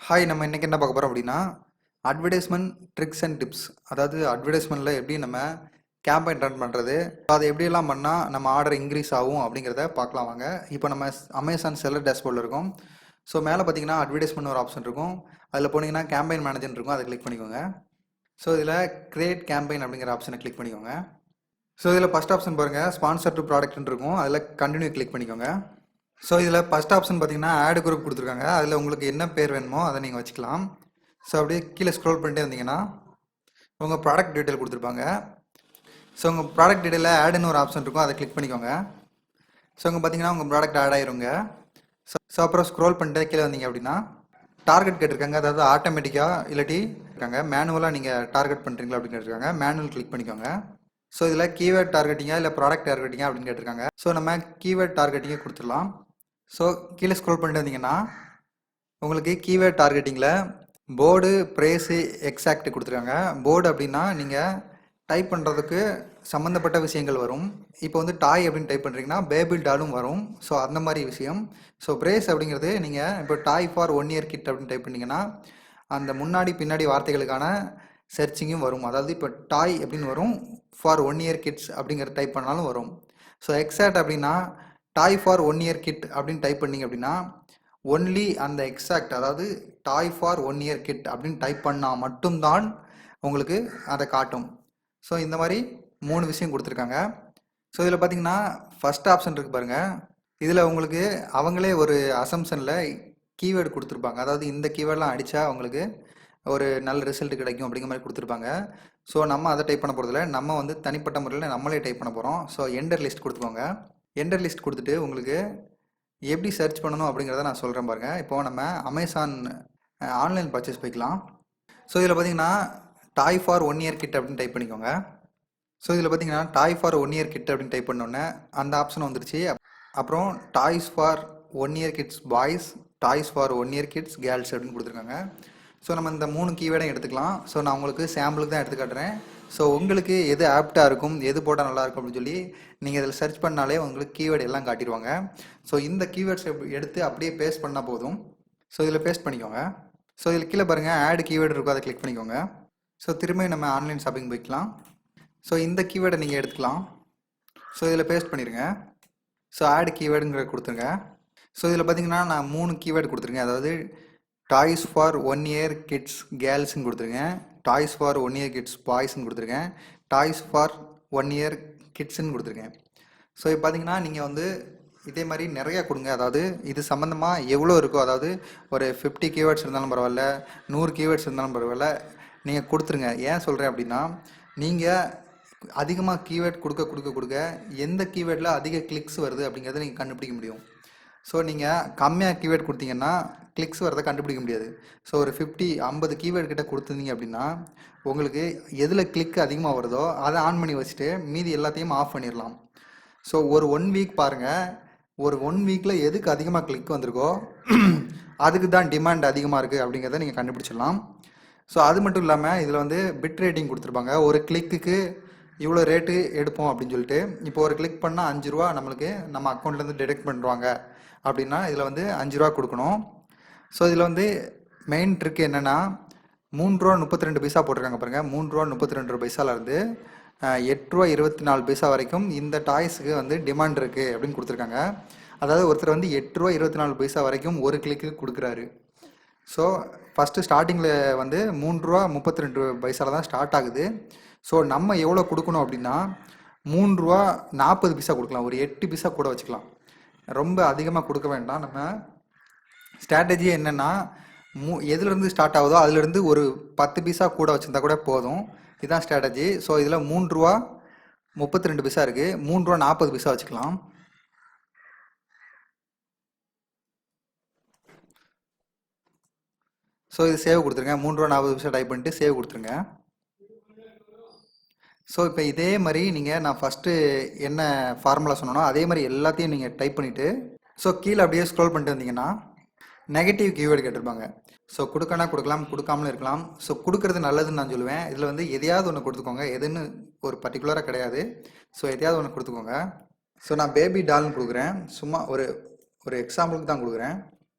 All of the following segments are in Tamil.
ஹாய், நம்ம இன்னைக்கு என்ன பார்க்க போறோம் அப்படின்னா, அட்வர்டைஸ்மென்ட் ட்ரிக்ஸ் அண்ட் டிப்ஸ். அதாவது அட்வர்டைஸ்மென்ட்ல எப்படி நம்ம கேம்பெயின் ரன் பண்றது, அதை எப்படியெல்லாம் பண்ணா நம்ம ஆர்டர் இன்க்ரீஸ் ஆகும் அப்படிங்கிறத பார்க்கலாம் வாங்க. இப்போ நம்ம அமேசான் செல்லர் டேஷ்போர்டில் இருக்கோம். ஸோ மேலே பார்த்தீங்கன்னா அட்வர்டைஸ்மென்ட் ஒரு ஆப்ஷன் இருக்கும். அதில் போனீங்கன்னா கேம்பெயின் மேனேஜர் இருக்கும், அதை கிளிக் பண்ணிக்கோங்க. ஸோ இதில் கிரியேட் கேம்பெயின் அப்படிங்கிற ஆப்ஷனை கிளிக் பண்ணிக்கோங்க. ஸோ இதில் ஃபர்ஸ்ட் ஆப்ஷன் பாருங்கள், ஸ்பான்சர் டு ப்ராடக்ட்னு இருக்கும். அதில் கண்டினியூ கிளிக் பண்ணிக்கோங்க. ஸோ இதில் ஃபஸ்ட் ஆப்ஷன் பார்த்தீங்கன்னா ஆட் குரூப் கொடுத்துருக்காங்க. அதில் உங்களுக்கு என்ன பேர் வேணுமோ அதை நீங்கள் வச்சுக்கலாம். ஸோ அப்படியே கீழே ஸ்க்ரோல் பண்ணிட்டே இருந்தீங்கன்னா உங்கள் ப்ராடக்ட் டீட்டெயில் கொடுத்துருப்பாங்க. ஸோ உங்கள் ப்ராடக்ட் டீட்டெயிலில் ஆடுன்னு ஒரு ஆப்ஷன் இருக்கும், அதை கிளிக் பண்ணிக்கோங்க. ஸோ இங்கே பார்த்தீங்கன்னா உங்கள் ப்ராடக்ட் ஆட் ஆயிருங்க. ஸோ அப்புறம் ஸ்க்ரோல் பண்ணிட்டே கீழே வந்தீங்க அப்படின்னா டார்கெட் கேட்டிருக்காங்க. அதாவது ஆட்டோமேட்டிக்காக இல்லாட்டி இருக்காங்க மேனுவலாக நீங்கள் டார்கெட் பண்ணுறீங்களா அப்படின்னு கேட்டிருக்காங்க. மேனுவல் கிளிக் பண்ணிக்கோங்க. ஸோ இதில் கீவேர்ட் டார்கெட்டிங்கா இல்லை ப்ராடக்ட் டார்கெட்டிங்கா அப்படின்னு கேட்டிருக்காங்க. ஸோ நம்ம கீவேர்ட் டார்கெட்டிங்கே கொடுத்துடலாம். ஸோ கீழே ஸ்க்ரோல் பண்ணிட்டு வந்தீங்கன்னா உங்களுக்கு கீவேர்ட் டார்கெட்டிங்கில் போர்டு, ப்ரைஸு, எக்ஸாக்ட் கொடுத்துருக்காங்க. போர்டு அப்படின்னா நீங்கள் டைப் பண்ணுறதுக்கு சம்மந்தப்பட்ட விஷயங்கள் வரும். இப்போ வந்து டாய் அப்படின்னு டைப் பண்ணுறீங்கன்னா பேபிள் டாலும் வரும். ஸோ அந்த மாதிரி விஷயம். ஸோ ப்ரைஸ் அப்படிங்கிறது நீங்கள் இப்போ டாய் ஃபார் 1 இயர் கிட் அப்படின்னு டைப் பண்ணிங்கன்னா அந்த முன்னாடி பின்னாடி வார்த்தைகளுக்கான சர்ச்சிங்கும் வரும். அதாவது இப்போ டாய் அப்படின்னு வரும், ஃபார் 1 இயர் கிட்ஸ் அப்படிங்கிற டைப் பண்ணாலும் வரும். ஸோ எக்ஸாக்ட் அப்படின்னா டாய் ஃபார் 1 இயர் கிட் அப்படின்னு டைப் பண்ணிங்க அப்படின்னா ஒன்லி அந்த எக்ஸாக்ட், அதாவது டாய் ஃபார் 1 இயர் கிட் அப்படின்னு டைப் பண்ணால் மட்டும்தான் உங்களுக்கு அதை காட்டும். ஸோ இந்த மாதிரி 3 விஷயம் கொடுத்துருக்காங்க. ஸோ இதில் பார்த்தீங்கன்னா ஃபஸ்ட் ஆப்ஷன் இருக்குது பாருங்கள். இதில் உங்களுக்கு அவங்களே ஒரு அசம்ஷனில் கீவேர்டு கொடுத்துருப்பாங்க. அதாவது இந்த கீவேர்டெலாம் அடித்தா உங்களுக்கு ஒரு நல்ல ரிசல்ட் கிடைக்கும் அப்படிங்கிற மாதிரி கொடுத்துருப்பாங்க. ஸோ நம்ம அதை டைப் பண்ண போகிறதில்ல, நம்ம வந்து தனிப்பட்ட முறையில் நம்மளே டைப் பண்ண போகிறோம். ஸோ என்டர் லிஸ்ட் கொடுத்துக்கோங்க. என்டர் லிஸ்ட் கொடுத்துட்டு உங்களுக்கு எப்படி சர்ச் பண்ணணும் அப்படிங்கிறத நான் சொல்கிறேன் பாருங்கள். இப்போது நம்ம அமேசான் ஆன்லைன் பர்ச்சேஸ் போய்க்கலாம். ஸோ இதில் பார்த்தீங்கன்னா டாய் ஃபார் 1 இயர் கிட் அப்படின்னு டைப் பண்ணிக்கோங்க. ஸோ இதில் பார்த்தீங்கன்னா டாய் ஃபார் 1 இயர் கிட் அப்படின்னு டைப் பண்ணோன்னே அந்த ஆப்ஷன் வந்துருச்சு. அப்புறம் toys for 1 year kids boys, toys for 1 year kids girls அப்படின்னு கொடுத்துருக்காங்க. ஸோ நம்ம இந்த 3 கீவேர்டையும் எடுத்துக்கலாம். ஸோ நான் உங்களுக்கு சாம்பிளுக்கு தான் எடுத்து காட்டுறேன். ஸோ உங்களுக்கு எது ஆப்டாக இருக்கும், எது போட்டால் நல்லாயிருக்கும் அப்படின்னு சொல்லி நீங்கள் இதில் சர்ச் பண்ணாலே உங்களுக்கு கீவேர்டு எல்லாம் காட்டிடுவாங்க. ஸோ இந்த கீவேர்ட்ஸ் எடுத்து அப்படியே பேஸ்ட் பண்ணால் போதும். ஸோ இதில் பேஸ்ட் பண்ணிக்கோங்க. ஸோ இதில் கீழே பாருங்கள் ஆட் கீவேர்டு இருக்கும், அதை கிளிக் பண்ணிக்கோங்க. ஸோ திரும்ப நம்ம ஆன்லைன் ஷாப்பிங் போய்க்கலாம். ஸோ இந்த கீவேர்டை நீங்கள் எடுத்துக்கலாம். ஸோ இதில் பேஸ்ட் பண்ணிடுங்க. ஸோ ஆட் கீவேர்டுங்கிற கொடுத்துருங்க. ஸோ இதில் பார்த்தீங்கன்னா நான் 3 கீவேர்டு கொடுத்துருங்க. அதாவது டாய்ஸ் ஃபார் 1 இயர் கிட்ஸ் கேர்ள்ஸ்ன்னு கொடுத்துருங்க, டாய்ஸ் ஃபார் 1 இயர் கிட்ஸ் பாய்ஸ்ன்னு கொடுத்துருக்கேன், டாய்ஸ் ஃபார் 1 இயர் கிட்ஸ்ன்னு கொடுத்துருக்கேன். ஸோ இப்போ பார்த்தீங்கன்னா நீங்கள் வந்து இதே மாதிரி நிறையா கொடுங்க. அதாவது இது சம்மந்தமாக எவ்வளோ இருக்கோ, அதாவது ஒரு 50 கீவேர்ட்ஸ் இருந்தாலும் பரவாயில்ல, 100 கீவேர்ட்ஸ் இருந்தாலும் பரவாயில்ல, நீங்கள் கொடுத்துருங்க. ஏன் சொல்கிறேன் அப்படின்னா நீங்கள் அதிகமாக கீவேர்ட் கொடுக்க எந்த கீவேர்டில் அதிக கிளிக்ஸ் வருது அப்படிங்கிறத நீங்கள் கண்டுபிடிக்க முடியும். ஸோ நீங்கள் கம்மியாக கீவேர்ட் கொடுத்தீங்கன்னா கிளிக்ஸ் வரதை கண்டுபிடிக்க முடியாது. ஸோ ஒரு 50 கீவேர்டு கிட்ட கொடுத்துருந்தீங்க அப்படின்னா உங்களுக்கு எதில் கிளிக் அதிகமாக வருதோ அதை ஆன் பண்ணி வச்சுட்டு மீதி எல்லாத்தையும் ஆஃப் பண்ணிடலாம். ஸோ ஒரு 1 வீக் பாருங்கள், ஒரு 1 வீக்கில் எதுக்கு அதிகமாக கிளிக் வந்திருக்கோ அதுக்கு தான் டிமாண்ட் அதிகமாக இருக்குது அப்படிங்கிறத நீங்கள் கண்டுபிடிச்சிடலாம். ஸோ அது மட்டும் இல்லாமல் இதில் வந்து பிட் ரேட்டிங் கொடுத்துருப்பாங்க. ஒரு கிளிக்கு இவ்வளோ ரேட்டு எடுப்போம் அப்படின்னு சொல்லிட்டு. இப்போ ஒரு கிளிக் பண்ணால் 5 ரூபா நம்மளுக்கு நம்ம அக்கௌண்ட்லேருந்து டிடெக்ட் பண்ணுறாங்க அப்படின்னா இதில் வந்து 5 ரூபா கொடுக்கணும். ஸோ இதில் வந்து மெயின் ட்ரிக் என்னென்னா 3 ரூபா 32 பைசா போட்டிருக்காங்க பாருங்கள். 3 ரூபா 32 பைசாலேருந்து 8 ரூபா 24 பைசா வரைக்கும் இந்த டாய்ஸுக்கு வந்து டிமாண்ட் இருக்குது அப்படின்னு கொடுத்துருக்காங்க. அதாவது ஒருத்தர் வந்து 8 ரூபா 24 பைசா வரைக்கும் ஒரு கிளிக்கு கொடுக்குறாரு. ஸோ ஃபஸ்ட்டு ஸ்டார்டிங்கில் வந்து 3 ரூபா 32 பைசாவில் தான் ஸ்டார்ட் ஆகுது. ஸோ நம்ம எவ்வளோ கொடுக்கணும் அப்படின்னா 3 ரூபா 40 பைசா கொடுக்கலாம், ஒரு 8 பைசா கூட வச்சுக்கலாம். ரொம்ப அதிகமாக கொடுக்க வேண்டாம். நம்ம ஸ்ட்ராட்டஜி என்னென்னா எதுலேருந்து ஸ்டார்ட் ஆகுதோ அதுலேருந்து ஒரு 10 பைசா கூட வச்சுருந்தா கூட போதும். இதுதான் ஸ்ட்ராட்டஜி. ஸோ இதில் 3 ரூபா 32 பைசா இருக்குது, 3 ரூபா 40 பைசா வச்சுக்கலாம். ஸோ இது சேவ் கொடுத்துருங்க. 3 ரூபா 40 பைசா டைப் பண்ணிட்டு சேவ் கொடுத்துருங்க. ஸோ இப்போ இதே மாதிரி நீங்கள் நான் ஃபஸ்ட்டு என்ன ஃபார்முலா சொன்னனோ அதே மாதிரி எல்லாத்தையும் நீங்கள் டைப் பண்ணிவிட்டு ஸோ கீழே அப்படியே ஸ்க்ரோல் பண்ணிட்டு வந்தீங்கன்னா நெகட்டிவ் கீவேர்டு கேட்டிருப்பாங்க. ஸோ கொடுக்கனா கொடுக்கலாம், கொடுக்காமலும் இருக்கலாம். ஸோ கொடுக்குறது நல்லதுன்னு நான் சொல்லுவேன். இதில் வந்து எதையாவது ஒன்று கொடுத்துக்கோங்க, எதுன்னு ஒரு பர்டிகுலராக கிடையாது. ஸோ எதையாவது ஒன்று கொடுத்துக்கோங்க. ஸோ நான் பேபி டால்னு கொடுக்குறேன், சும்மா ஒரு எக்ஸாம்பிளுக்கு தான் கொடுக்குறேன்.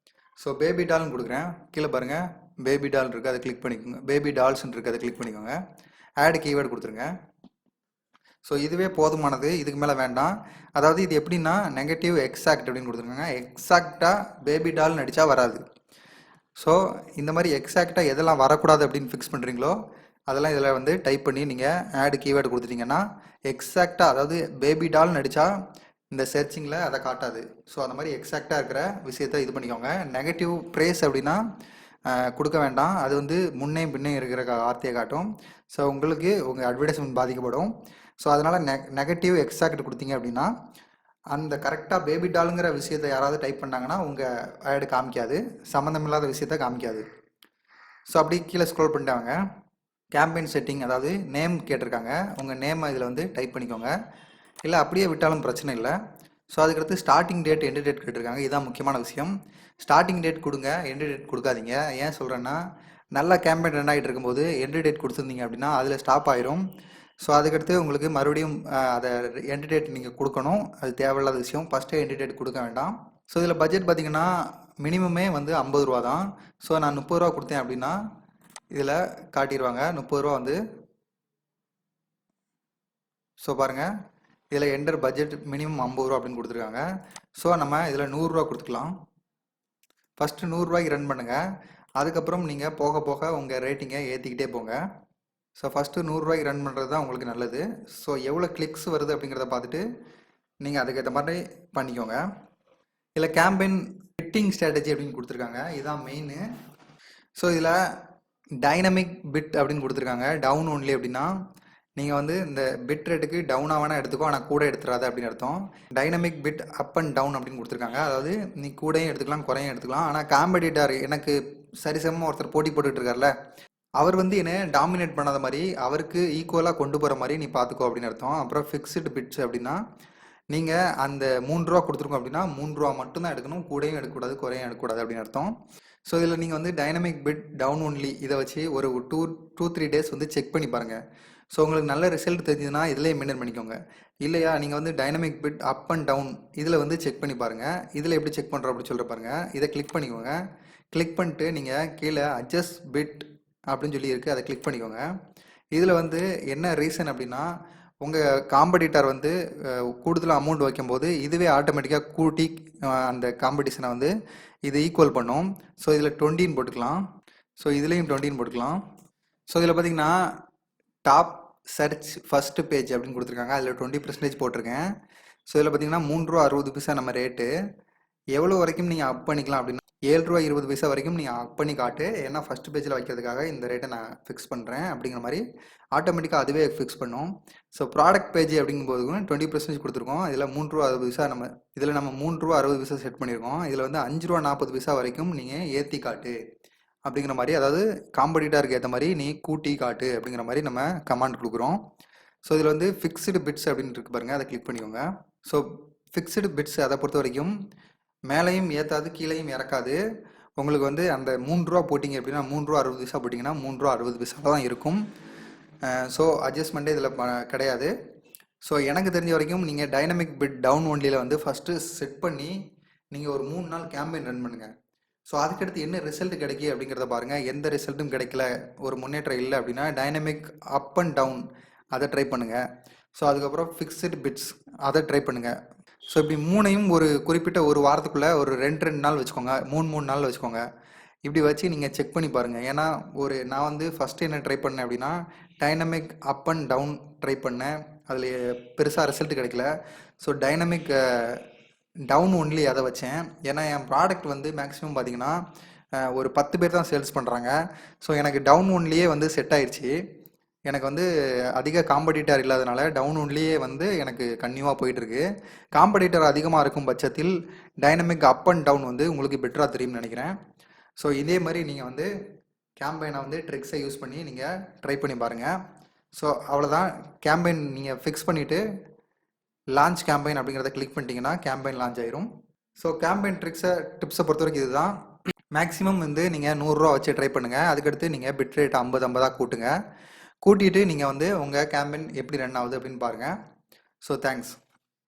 ஸோ பேபி டால்னு கொடுக்குறேன். கீழே பாருங்கள் பேபி டால் இருக்குது, அதை கிளிக் பண்ணிக்கோங்க. பேபி டால்ஸ்ன்னு இருக்குது, அதை கிளிக் பண்ணிக்கோங்க. ஆட் கீவேர்டு கொடுத்துருங்க. ஸோ இதுவே போதுமானது, இதுக்கு மேலே வேண்டாம். அதாவது இது எப்படின்னா நெகட்டிவ் எக்ஸாக்ட் அப்படின்னு கொடுத்துருக்காங்க. எக்ஸாக்டாக பேபி டால்னு அடித்தா வராது. ஸோ இந்த மாதிரி எக்ஸாக்டாக எதெல்லாம் வரக்கூடாது அப்படின்னு ஃபிக்ஸ் பண்ணுறீங்களோ அதெல்லாம் இதில் வந்து டைப் பண்ணி நீங்கள் ஆட் கீவேர்டு கொடுத்துட்டிங்கன்னா எக்ஸாக்டாக, அதாவது பேபி டால்னு அடித்தா இந்த சர்ச்சிங்கில் அதை காட்டாது. ஸோ அந்த மாதிரி எக்ஸாக்டாக இருக்கிற விஷயத்த இது பண்ணிக்கோங்க. நெகட்டிவ் ப்ரேஸ் அப்படின்னா கொடுக்க வேண்டாம், அது வந்து முன்னே பின்னே இருக்கிற வார்த்தையை காட்டும். ஸோ உங்களுக்கு உங்கள் அட்வர்டைஸ்மெண்ட் பாதிக்கப்படும். ஸோ அதனால் நெகட்டிவ் எக்ஸாக்ட் கொடுத்தீங்க அப்படின்னா அந்த கரெக்டாக பேபி டாலுங்கிற விஷயத்தை யாராவது டைப் பண்ணாங்கன்னா உங்கள் ஆடு காமிக்காது, சம்மந்தமில்லாத விஷயத்த காமிக்காது. ஸோ அப்படி கீழே ஸ்க்ரோல் பண்ணிட்டாங்க. கேம்பெயின் செட்டிங், அதாவது நேம் கேட்டிருக்காங்க. உங்கள் நேமை இதில் வந்து டைப் பண்ணிக்கோங்க, இல்லை அப்படியே விட்டாலும் பிரச்சனை இல்லை. ஸோ அதுக்கடுத்து ஸ்டார்டிங் டேட் எண்டு டேட் கேட்டிருக்காங்க. இதுதான் முக்கியமான விஷயம். ஸ்டார்டிங் டேட் கொடுங்க, எண்டு டேட் கொடுக்காதீங்க. ஏன் சொல்கிறேன்னா நல்லா கேம்பெயின் ரன் ஆகிட்டு இருக்கும்போது எண்டு டேட் கொடுத்துருந்தீங்க அப்படின்னா அதில் ஸ்டாப் ஆயிரும். ஸோ அதுக்கடுத்து உங்களுக்கு மறுபடியும் அதை எண்டு டேட் நீங்கள் கொடுக்கணும், அது தேவையில்லாத விஷயம். ஃபஸ்ட்டே எண்டு டேட் கொடுக்க வேண்டாம். ஸோ இதில் பட்ஜெட் பார்த்திங்கன்னா மினிமமே வந்து 50 ரூபா தான். ஸோ நான் 30 ரூபா கொடுத்தேன் அப்படின்னா இதில் காட்டிடுவாங்க 30 ரூபா வந்து. ஸோ பாருங்கள், இதில் என்டர் பட்ஜெட் மினிமம் 50 ரூபா அப்படின்னு கொடுத்துருக்காங்க. ஸோ நம்ம இதில் 100 ரூபா கொடுத்துக்கலாம். ஃபஸ்ட்டு 100 ரூபாய்க்கு ரன் பண்ணுங்கள், அதுக்கப்புறம் நீங்கள் போக போக உங்கள் ரேட்டிங்கை ஏற்றிக்கிட்டே போங்க. ஸோ ஃபஸ்ட்டு 100 ரூபாய்க்கு ரன் பண்ணுறது தான் உங்களுக்கு நல்லது. ஸோ எவ்வளோ கிளிக்ஸ் வருது அப்படிங்கிறத பார்த்துட்டு நீங்கள் அதுக்கேற்ற மாதிரி பண்ணிக்கோங்க. இல்லை கேம்பெயின் பிட்டிங் ஸ்ட்ராட்டஜி அப்படின்னு கொடுத்துருக்காங்க, இதுதான் மெயின். ஸோ இதில் டைனமிக் பிட் அப்படின்னு கொடுத்துருக்காங்க. டவுன் ஒன்லி அப்படின்னா நீங்கள் வந்து இந்த பிட் ரேட்டுக்கு டவுனாக வேணால் எடுத்துக்கோ, ஆனால் கூட எடுத்துடாத அப்படின்னு அர்த்தம். Dynamic fit up and down அப்படின்னு கொடுத்துருக்காங்க. அதாவது நீ கூடையும் எடுத்துக்கலாம், குறையும் எடுத்துக்கலாம். ஆனால் காம்படிட்டர் எனக்கு சரிசமமாக ஒருத்தர் போட்டி போட்டுட்டு இருக்கார்ல, அவர் வந்து என்ன டாமினேட் பண்ணாத மாதிரி அவருக்கு ஈக்குவலாக கொண்டு போகிற மாதிரி நீ பார்த்துக்கோ அப்படின்னு அர்த்தம். அப்புறம் ஃபிக்ஸ்டு பிட்ஸ் அப்படின்னா நீங்கள் அந்த 3 ரூபா கொடுத்துருக்கோம் அப்படின்னா 3 ரூபா மட்டும்தான் எடுக்கணும், கூடையும் எடுக்கக்கூடாது, குறையும் எடுக்கக்கூடாது அப்படின்னு அர்த்தம். ஸோ இதில் நீங்கள் வந்து டைனமிக் பிட் டவுன் ஒன்லி இதை வச்சு ஒரு 2-3 டேஸ் வந்து செக் பண்ணி பாருங்கள். ஸோ உங்களுக்கு நல்ல ரிசல்ட் தெரிஞ்சதுன்னா இதிலே மெயின்டைன் பண்ணிக்கோங்க. இல்லையா நீங்கள் வந்து dynamic fit up and down இதில் வந்து செக் பண்ணி பாருங்கள். இதில் எப்படி செக் பண்ணுறோம் அப்படி சொல்கிற பாருங்கள். இதை கிளிக் பண்ணிக்கோங்க. கிளிக் பண்ணிட்டு நீங்கள் கீழே அட்ஜஸ்ட் பிட் அப்படின்னு சொல்லி இருக்குது, அதை கிளிக் பண்ணிக்கோங்க. இதில் வந்து என்ன ரீசன் அப்படின்னா உங்கள் காம்படிட்டர் வந்து கூடுதலாக அமௌண்ட் வைக்கும்போது இதுவே ஆட்டோமேட்டிக்காக கூட்டி அந்த காம்படிஷனை வந்து இது ஈக்குவல் பண்ணும். ஸோ இதில் 20 போட்டுக்கலாம். ஸோ இதுலேயும் 20 போட்டுக்கலாம். ஸோ இதில் பார்த்தீங்கன்னா டாப் சர்ச் ஃபஸ்ட்டு பேஜ் அப்படின்னு கொடுத்துருக்காங்க, அதில் 20% போட்டிருக்கேன். ஸோ இதில் பார்த்தீங்கன்னா 3 ரூபா 60 பைசா நம்ம ரேட்டு. எவ்வளோ வரைக்கும் நீங்கள் அப் பண்ணிக்கலாம் அப்படின்னா 7 ரூபா 20 பைசா வரைக்கும் நீங்கள் அப் பண்ணி காட்டு. ஏன்னா ஃபஸ்ட்டு பேஜில் வைக்கிறதுக்காக இந்த ரேட்டை நான் ஃபிக்ஸ் பண்ணுறேன் அப்படிங்கிற மாதிரி ஆட்டோமேட்டிக்காக அதுவே ஃபிக்ஸ் பண்ணும். ஸோ ப்ராடக்ட் பேஜ் அப்படிங்கும்போது 20% கொடுத்துருக்கோம். இதில் 3 ரூபா 60 பைசா நம்ம 3 ரூபா 60 பைசா செட் பண்ணியிருக்கோம். இதில் வந்து 5 ரூபா 40 பைசா வரைக்கும் நீங்கள் ஏற்றி காட்டு அப்படிங்கிற மாதிரி, அதாவது காம்படிட்டருக்கு ஏற்ற மாதிரி நீ கூட்டி காட்டு அப்படிங்கிற மாதிரி நம்ம கமாண்ட் கொடுக்குறோம். ஸோ இதில் வந்து ஃபிக்ஸ்டு பிட்ஸ் அப்படின்னு இருக்கு பாருங்கள், அதை கிளிக் பண்ணிக்கோங்க. ஸோ ஃபிக்ஸ்டு பிட்ஸ் அதை பொறுத்த வரைக்கும் மேலேயும் ஏற்றாது, கீழேயும் இறக்காது. உங்களுக்கு வந்து அந்த 3 ரூபா போட்டிங்க அப்படின்னா 3 ரூபா 60 பைசா போட்டிங்கன்னா 3 ரூபா 60 பைசா தான் இருக்கும். ஸோ அட்ஜஸ்ட்மெண்ட்டே இதில் கிடையாது. ஸோ எனக்கு தெரிஞ்ச வரைக்கும் நீங்கள் டைனமிக் பிட் டவுன் ஒன்லியில் வந்து ஃபஸ்ட்டு செட் பண்ணி நீங்கள் ஒரு 3 நாள் கேம்பெயின் ரன் பண்ணுங்கள். ஸோ அதுக்கடுத்து என்ன ரிசல்ட் கிடைக்கி அப்படிங்கிறத பாருங்கள். எந்த ரிசல்ட்டும் கிடைக்கல, ஒரு முன்னேற்றம் இல்லை அப்படின்னா டைனமிக் அப் அண்ட் டவுன் அதை ட்ரை பண்ணுங்கள். ஸோ அதுக்கப்புறம் ஃபிக்ஸ்டு பிட்ஸ் அதை ட்ரை பண்ணுங்கள். ஸோ இப்படி 3ஐயும் ஒரு குறிப்பிட்ட ஒரு வாரத்துக்குள்ளே ஒரு 2 நாள் வச்சுக்கோங்க, 3 நாள் வச்சுக்கோங்க. இப்படி வச்சு நீங்கள் செக் பண்ணி பாருங்கள். ஏன்னா நான் வந்து ஃபஸ்ட்டு என்ன ட்ரை பண்ணேன் அப்படின்னா dynamic up and down try பண்ணேன், அதில் பெருசாக ரிசல்ட் கிடைக்கல. ஸோ டைனமிக் டவுன் ஒன்லி அதை வச்சேன். ஏன்னா என் ப்ராடக்ட் வந்து மேக்ஸிமம் பார்த்தீங்கன்னா ஒரு 10 பேர் தான் சேல்ஸ் பண்ணுறாங்க. ஸோ எனக்கு டவுன் ஒன்லியே வந்து செட் ஆயிடுச்சு. எனக்கு வந்து அதிக காம்படிட்டர் இல்லாதனால டவுன் ஒன்லியே வந்து எனக்கு கன்னியூவாக போயிட்டுருக்கு. காம்படிட்டர் அதிகமாக இருக்கும் பட்சத்தில் டைனமிக் அப் அண்ட் டவுன் வந்து உங்களுக்கு பெட்டராக தெரியும்னு நினைக்கிறேன். ஸோ இதே மாதிரி நீங்கள் வந்து கேம்பெயினை வந்து ட்ரிக்ஸை யூஸ் பண்ணி நீங்கள் ட்ரை பண்ணி பாருங்கள். ஸோ அவ்வளோதான். கேம்பெயின் நீங்கள் ஃபிக்ஸ் பண்ணிவிட்டு லான்ச் கேம்பெயின் அப்படிங்கிறத கிளிக் பண்ணிட்டீங்கன்னா கேம்பெயின் லான்ச் ஆயிரும். ஸோ கேம்பெயின் டிப்ஸை பொறுத்த வரைக்கும் இதுதான். மேக்ஸிமம் வந்து நீங்கள் 100 ரூபா வச்சு ட்ரை பண்ணுங்கள். அதுக்கடுத்து நீங்கள் பிட் ரேட் 50 கூட்டுங்க. கூட்டிட்டு நீங்கள் வந்து உங்கள் கேம்பெயின் எப்படி ரன் ஆகுது அப்படின்னு பாருங்கள். So thanks.